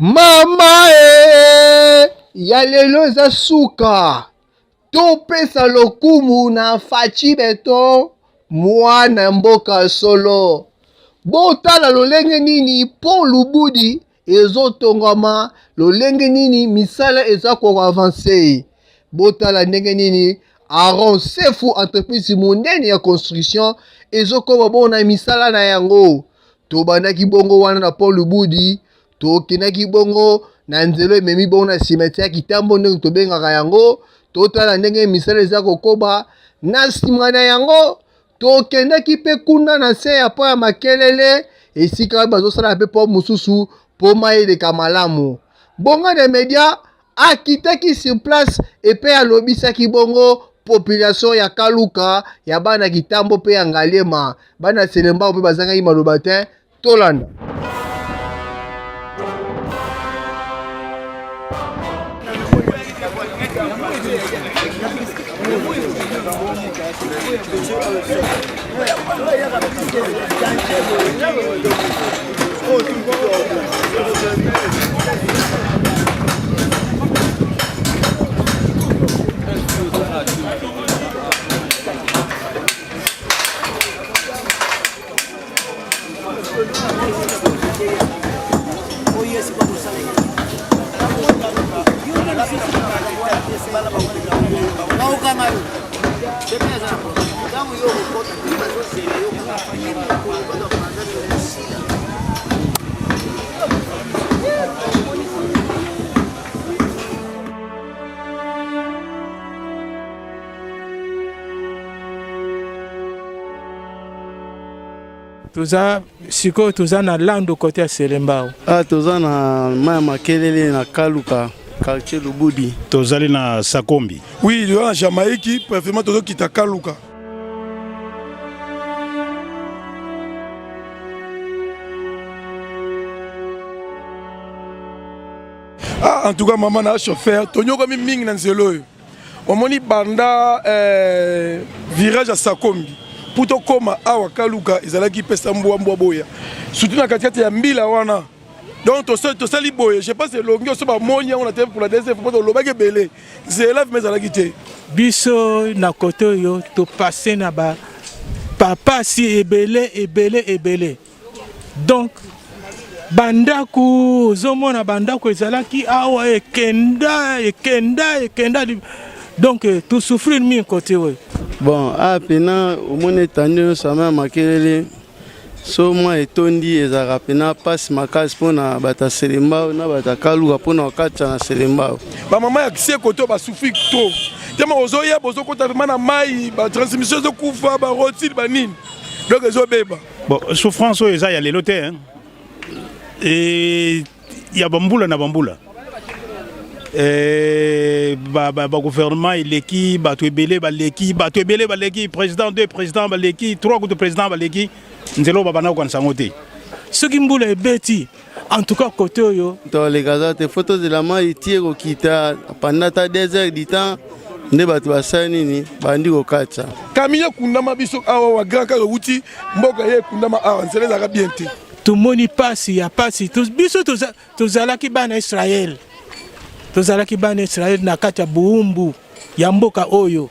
Mama ya lelo eza suka topesa lokumu na faci beton mwana mboka solo. Botala lolenge nini pont Lubudi ezotongama, lolenge nini misala eza ko avancer. Botala ndenge nini Aaron Sefu entreprise monene ya construction ezokoma bona misala na yango. Tobandaki bongo wana na pont Lubudi, tokendaki bongo na nzelo ememi bongo na cimetière Kitambo ndenge tobengaka yango. Totala ndenge misala eza kokoba na nsima na yango. Tokendaki pe kuna na se ya po ya makelele esika bazosala pe po mosusu po mayeleka malamu. Bonga de media akitaki sur place epe alobisaki bongo population ya Kaluka ya bana Kitambo pe ya Ngalema bana Selembao pe bazangaki maloba te tolanda. Tuza siko tuza na lando côté ya Selembao. Tuza na maya makelele na Kaluka quartier Lubudi. Tozali na Sakombi. Oui, il y a en Jamaïque, préférement tozo kita Kaluka. En tout cas maman na chauffeur, tonyo comme ming na nzelo. Omoni banda virage à Sakombi. Pour to koma awa Kaluka ezalaki pesa mbwa boya. Surtout na kati ya mbila wana. Donc to sali boye, je pense que longi so ba monia on a été pour la deuxième fois to lobake belé. Zela mais ezalaki te. Biso na côté yo to passer na ba papa si ebele. Donc bandaku zomona bandaku ezalaki awa ekenda. Donc tout souffrir mi côté ouais. Bon, pena omone tanyo sama makelele so moi etondi ezaka pena passe makasi pona bata Selembao na bata Kaluka pona wakati na Selembao. Ba mama ya kise koto ba souffrir trop. Tellement ozoya bozo kota na mai ba transmission zo kufa ba rotil ba nini. Donc ezo beba. Bon, souffrance eza ya lelo te hein. Et ya bambula na bambula. Ba gouvernement ileki bato ebele baleki président 2 président baleki 3 coups de président baleki nzelo babana ko nsango te soki mbula ebeti en tout cas côté yo to les gazas te photos de la mai tieko kita pendant 2 heures du temps nde bato basani ni bandi ko katsa kamiya kundama biso awa wa grand ka wuti mboka ye kundama awa nzela za bien te tout moni pasi ya pasi tous biso tozalaki bana Israël. Tozalaki bana Israël na kati ya buumbu ya mboka oyo.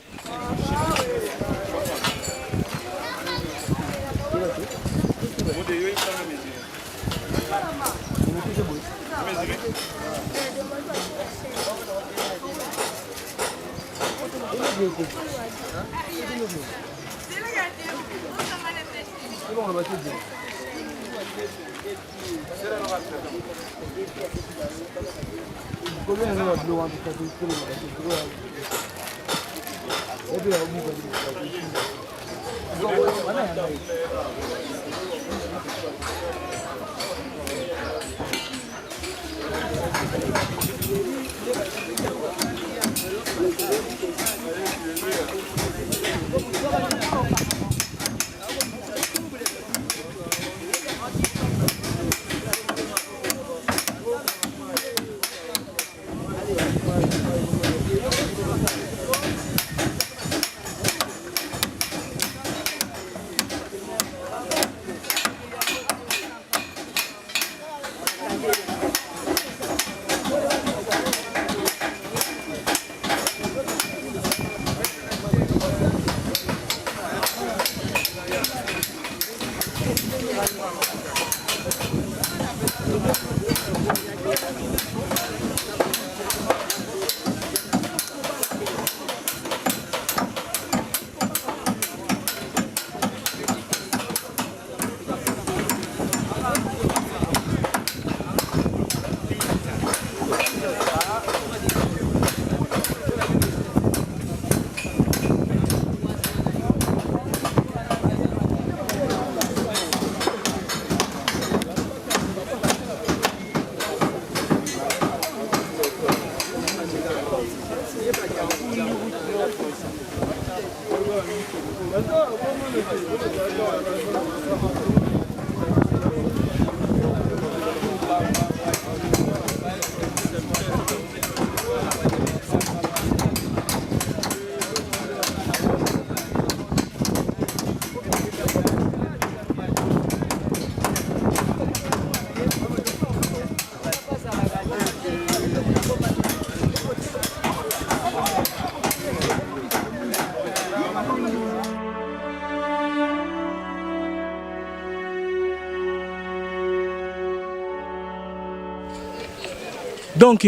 Donc,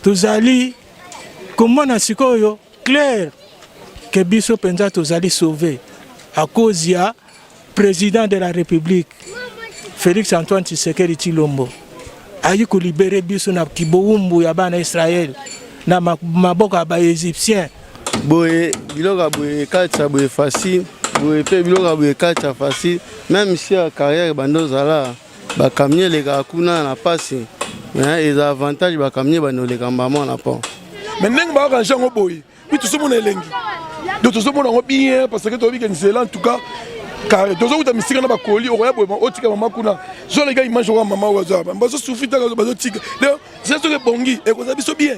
tozali, comment on a clair que biso penza tozali sauvé à cause du président de la République, Félix Antoine Tshisekedi Tshilombo. Ayi ko libérer biso na kiboumbu ya bana Israël na maboka ba égyptien. Boye biloka boye katsa boye facile, boye pe biloka boye katsa facile, même si la carrière bando zala ba kamye les gars kuna na passé. Mais les avantages ba kamye bando les gambama na pont. Mais ndenge ba ka jango boye, puis tout ce monde elengi. Donc tout ce monde en bien parce que to bi en tout cas car tous autres misika na ba koli oya boye otika mama kuna. Jo les gars ils mangent mama waza. Bazo souffrir ta bazo tika. Donc c'est ce que bongi et ko za biso bien.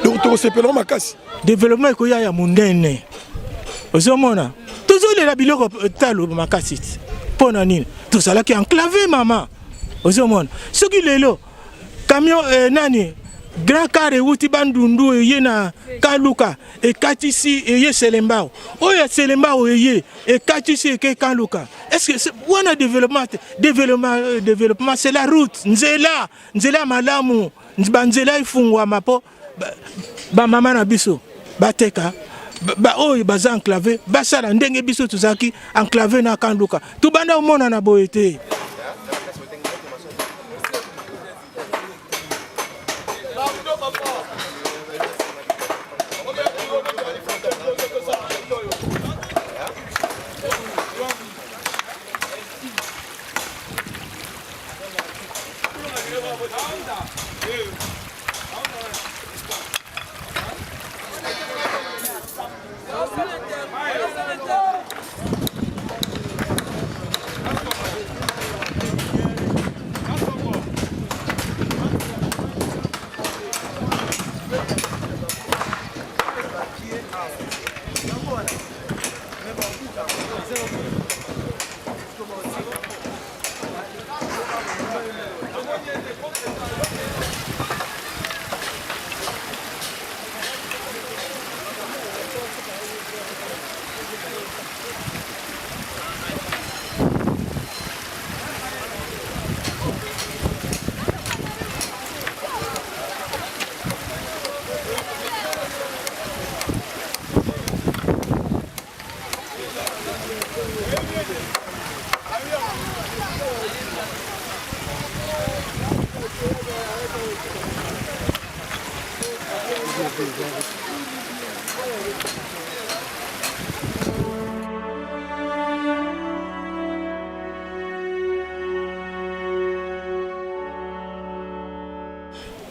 Donc to se pelo makasi. Développement ko ya mundene. Ozomona. Toujours les biloko talo makasi. Pona nini? Tout ça là qui enclavé maman. Ozomona. Ce qui lelo camion nani grand carré wuti bandundu ye na kaluka e katisi e ye selembao oya selembao ye e katisi ke kaluka. Est-ce que on a développement c'est la route nzela malamu nzela ifungwa mapo ba mama na biso bateka ba oyo baza enclavé basala ndenge biso tuzaki enclavé na kaluka tubanda omona na boyete.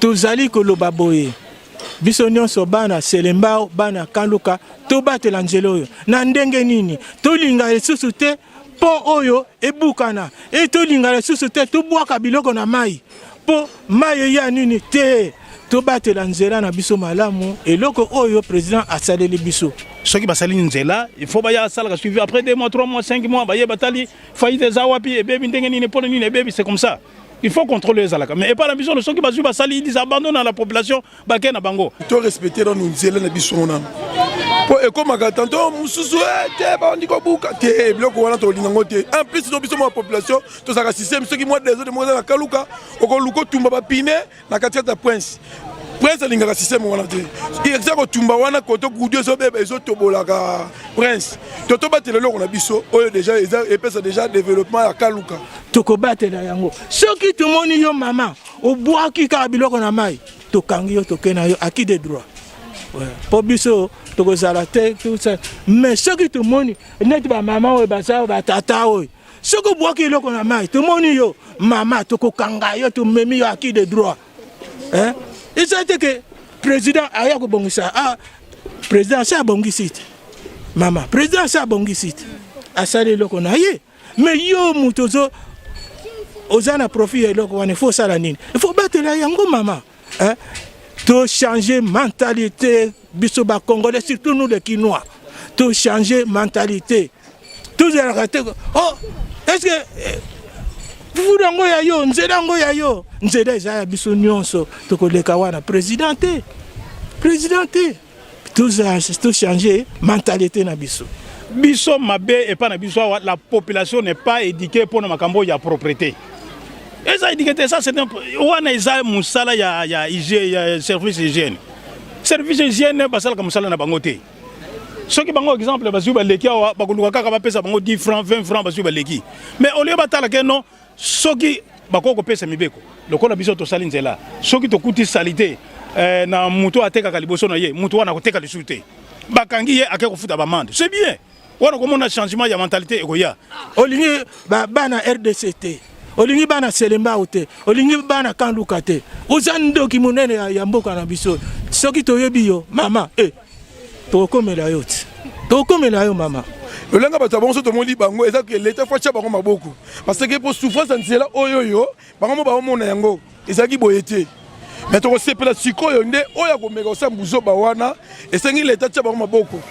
Tozali koloba boye biso nyonso bana selembao bana kaluka tobatela nzela oyo na ndenge nini tolinga lisusu te po oyo ebukana e tolinga lisusu te tobwaka biloko na mai po mai ya nini te tobatela nzela na biso malamu eloko oyo président asaleli biso. Ceux qui basali nzela, il faut baya sala suivi après 2 mois, 3 mois, 5 mois, baye batali faillite zawapi et baby ndenge nini pona nini baby c'est comme ça. Il faut contrôler les alaka. Mais pas la mission de ceux qui basu basali ils abandonnent à la population bakena bango. Il faut respecter dans nous nzela na biso on ekomaka tantôt mosusu te bandi kobuka te biloko wana tolinga ngo te en plus no biso ma population tozalaka système soki mwa des autres moza na kaluka okoluka otumba bapine na kati ya prince alingaka système wana te eza kotumba wana koto kudu ezobeba ezotobolaka prince totobatela eloko na biso oyo déjà epesa déjà développement ya kaluka tokobatela yango soki tomoni yo mama obwaki kaka biloko na mai tokangi yo toke na yo acquis de droit po biso tokozala te tout ça mais soki tomoni neti bamama oyo baza batata oyo soki obwaki eloko na mai tomoni yo mama tokokanga yo tomemi yo acquis de droit eza te ke président aya kobongisa président asi abongisi te mama président asi abongisi te asali eloko na ye mais yo moto oza na profit ya eloko wana ifo osala nini ifo batela yango mama to changer mentalité biso ba congolais surtout nous les Kinois to changer mentalité tout ça oh est-ce que vous dango ya yo nzedango ya yo nzeda za biso nyonso to koleka wana présidenté tout ça to changer mentalité na biso mabe et pas na biso la population n'est pas éduquée pour na makambo ya propriété. Et ça éduqué ça c'est un wana isa musala ya hygiène service hygiène. Service hygiène basala comme musala na bangote. Ce qui bango exemple basu ba leki awa bakuluka kaka bapesa bango 10 francs 20 francs basu ba leki. Mais au lieu batala ke non soki bakoko pesa mibeko. Lokola biso to sali nzela. Soki to kuti salité na muto ateka kaliboso na ye, muto wana koteka lisute. Bakangi ye ake kofuta ba mande. C'est bien. Wana komona changement ya mentalité ekoya. Olingi bana RDCT. Olingi bana Selemba ote, olingi bana Kanluka te. Ozando ki munene ya mboka na biso. Soki toyebi yo, mama, tokomela yo ti. Tokomela yo mama. Olanga bato bonso to moli bango eza que l'état faut tia bango maboko. Parce que pour souffrance nzela oyoyo, bango mo ba mona yango, ezaki boyete. Mais to sepela sikoyo nde oya ko meka osambuzo ba wana, esengi l'état tia bango maboko.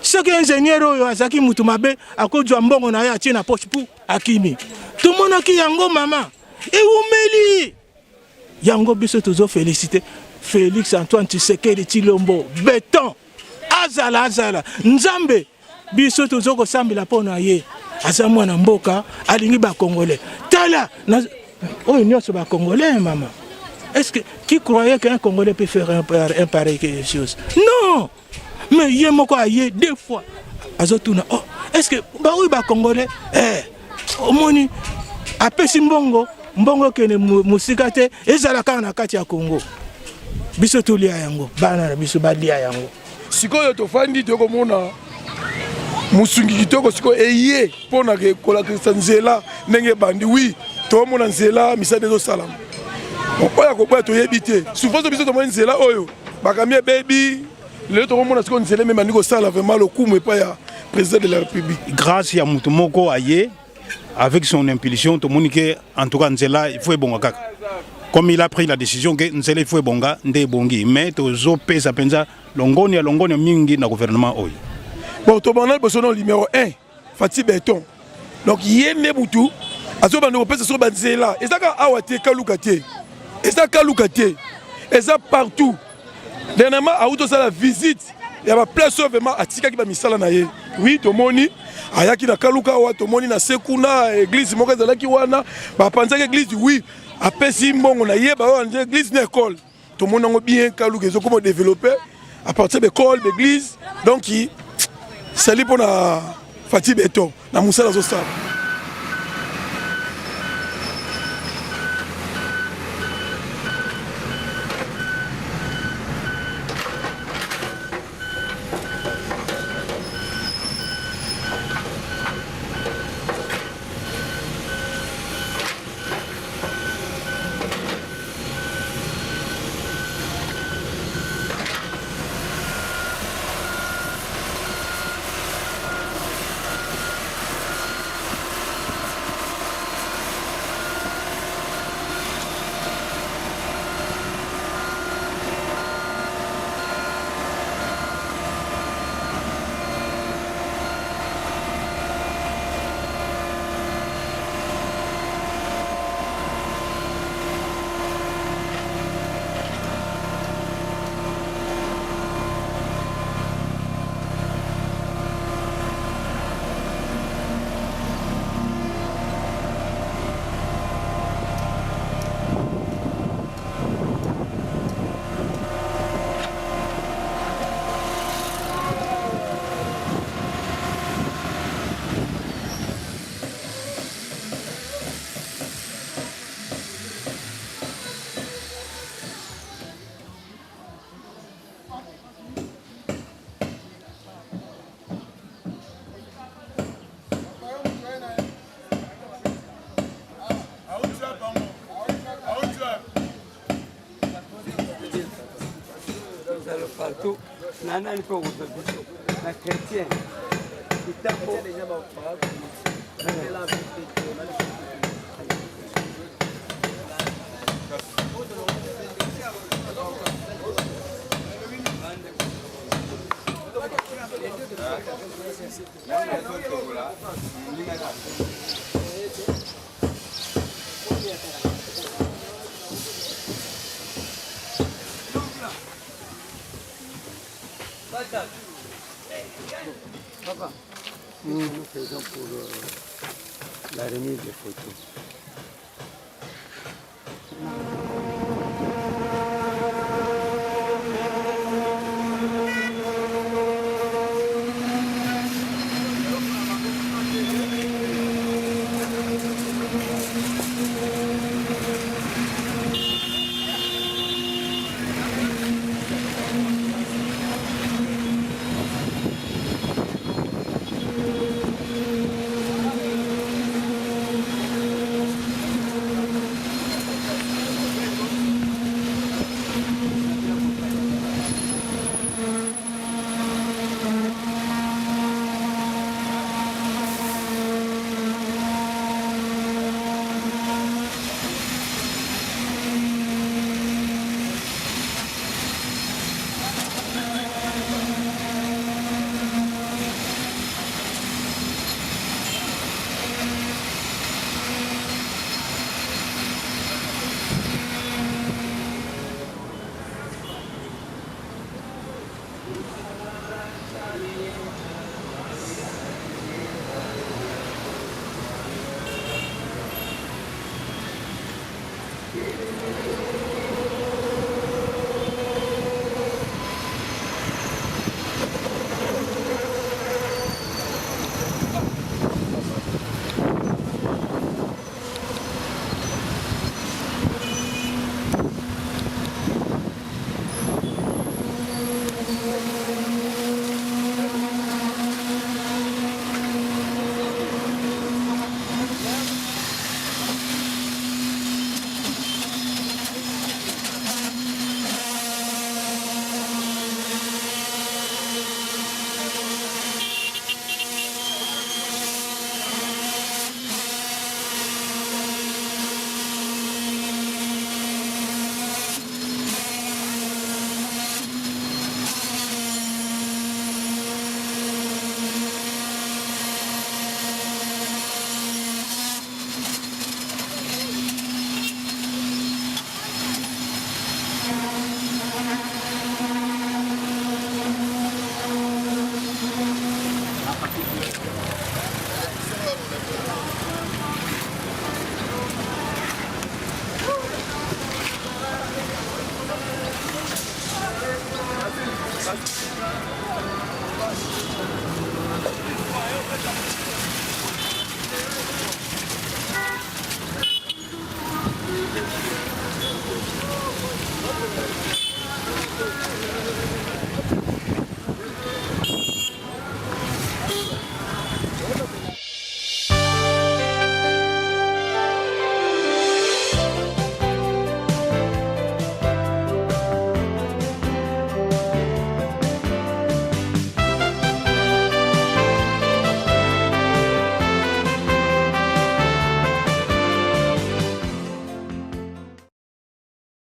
Soki ingénieur oyo azaki mutu mabe akozwa mbongo na ye atie na poche pou akimi. Tomonaki yango mama. Eumeli. Yango biso tozo féliciter Félix Antoine Tshisekedi Tshilombo. Béton. Azala. Nzambe. Biso tozo kosambela pona ye. Aza mwana mboka alingi ba Congolais. Tala. Oh nyonso ba Congolais mama. Est-ce que qui croyait qu'un Congolais peut faire un pareil chose? Non. Mais il y a 2 fois. Azotuna. Oh, est-ce que baoui ba congolais omoni apesi mbongo kene musika te ezalaka na kati ya Congo biso tolia yango bana na biso balia yango sikoyo tofandi tokomona musungi kitoko sikoyo eye pona ke kolakisa nzela ndenge bandi wi tomona nzela misade zo salama oya ko boya toyebi te souvent biso tomona nzela oyo bakamie baby le tokomona sikoyo nzela même ndiko sala vraiment le coup mais pas ya président de la République grâce ya mutu moko aye avec son impulsion tout monde que en tout cas nzela il faut bonga kaka comme il a pris la décision que nzela il faut bonga nde bongi mais tozo pesa penza longoni mingi na gouvernement oyo bon to banal bosono numéro 1 Fati Béton donc yene butu azo bando pesa so banzela ezaka awate kalukate ezaka kalukate eza partout dernièrement auto ça la visite ya ba place vraiment atika ki ba misala na ye oui tomoni ayaki na kaluka wa tomoni na sekuna église moko ezalaki wana ba panzaki église oui apesi mbongo na ye ba wana église na école tomoni ngo bien kaluka ezo comment développer à partir de l'école d'église donc il sali pour na Fati Béton na musala zo sala partout, nana il faut la chrétienne. Papa, nous faisons pour la remise des photos.